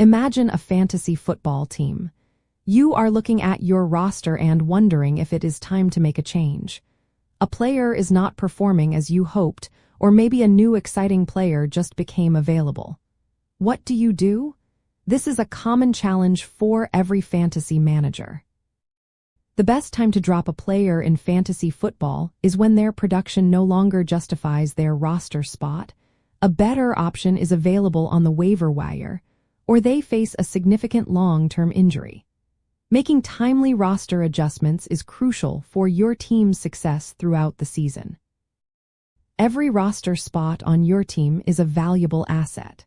Imagine a fantasy football team. You are looking at your roster and wondering if it is time to make a change. A player is not performing as you hoped, or maybe a new exciting player just became available. What do? This is a common challenge for every fantasy manager. The best time to drop a player in fantasy football is when their production no longer justifies their roster spot, a better option is available on the waiver wire, or they face a significant long-term injury. Making timely roster adjustments is crucial for your team's success throughout the season. Every roster spot on your team is a valuable asset.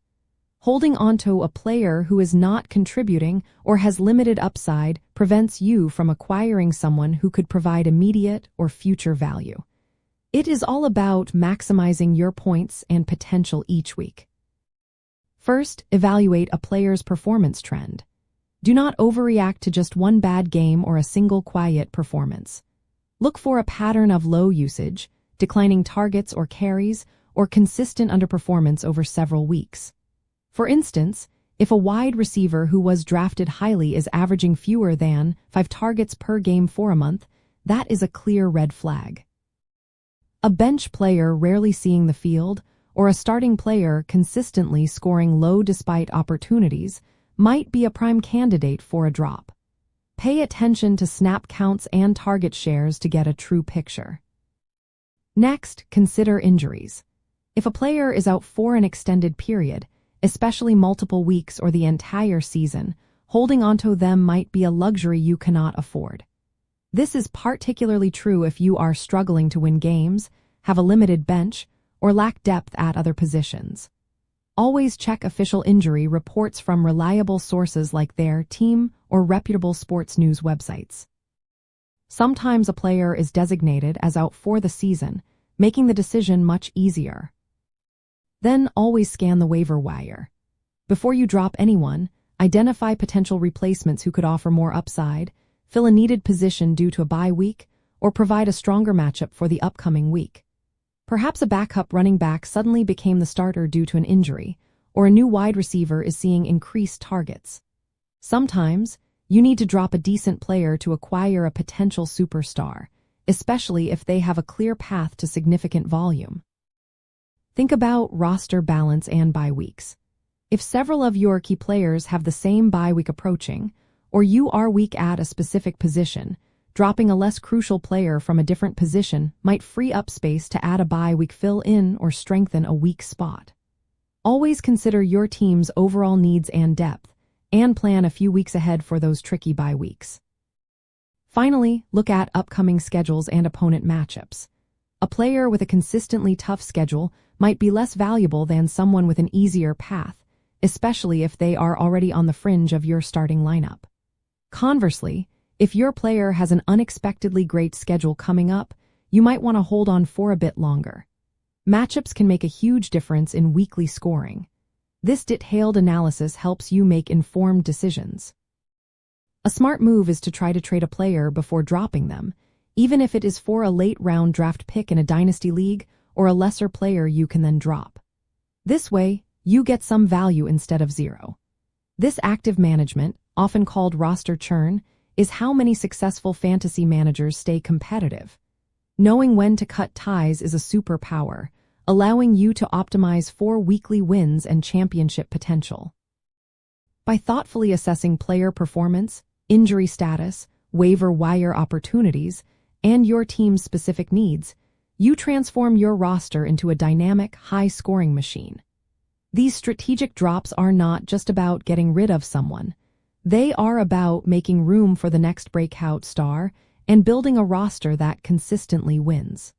Holding onto a player who is not contributing or has limited upside prevents you from acquiring someone who could provide immediate or future value. It is all about maximizing your points and potential each week. First, evaluate a player's performance trend. Do not overreact to just one bad game or a single quiet performance. Look for a pattern of low usage, declining targets or carries, or consistent underperformance over several weeks. For instance, if a wide receiver who was drafted highly is averaging fewer than 5 targets per game for a month, that is a clear red flag. A bench player rarely seeing the field, or a starting player consistently scoring low despite opportunities, might be a prime candidate for a drop. Pay attention to snap counts and target shares to get a true picture. Next, consider injuries. If a player is out for an extended period, especially multiple weeks or the entire season, holding onto them might be a luxury you cannot afford. This is particularly true if you are struggling to win games, have a limited bench, or lack depth at other positions. Always check official injury reports from reliable sources like their team or reputable sports news websites. Sometimes a player is designated as out for the season, making the decision much easier. Then always scan the waiver wire. Before you drop anyone, identify potential replacements who could offer more upside, fill a needed position due to a bye week, or provide a stronger matchup for the upcoming week. Perhaps a backup running back suddenly became the starter due to an injury, or a new wide receiver is seeing increased targets. Sometimes, you need to drop a decent player to acquire a potential superstar, especially if they have a clear path to significant volume. Think about roster balance and bye weeks. If several of your key players have the same bye week approaching, or you are weak at a specific position, dropping a less crucial player from a different position might free up space to add a bye week fill-in or strengthen a weak spot. Always consider your team's overall needs and depth, and plan a few weeks ahead for those tricky bye weeks. Finally, look at upcoming schedules and opponent matchups. A player with a consistently tough schedule might be less valuable than someone with an easier path, especially if they are already on the fringe of your starting lineup. Conversely, if your player has an unexpectedly great schedule coming up, you might want to hold on for a bit longer. Matchups can make a huge difference in weekly scoring. This detailed analysis helps you make informed decisions. A smart move is to try to trade a player before dropping them, even if it is for a late-round draft pick in a dynasty league or a lesser player you can then drop. This way, you get some value instead of zero. This active management, often called roster churn, is how many successful fantasy managers stay competitive. Knowing when to cut ties is a superpower, allowing you to optimize for weekly wins and championship potential. By thoughtfully assessing player performance, injury status, waiver wire opportunities, and your team's specific needs, you transform your roster into a dynamic, high-scoring machine. These strategic drops are not just about getting rid of someone. They are about making room for the next breakout star and building a roster that consistently wins.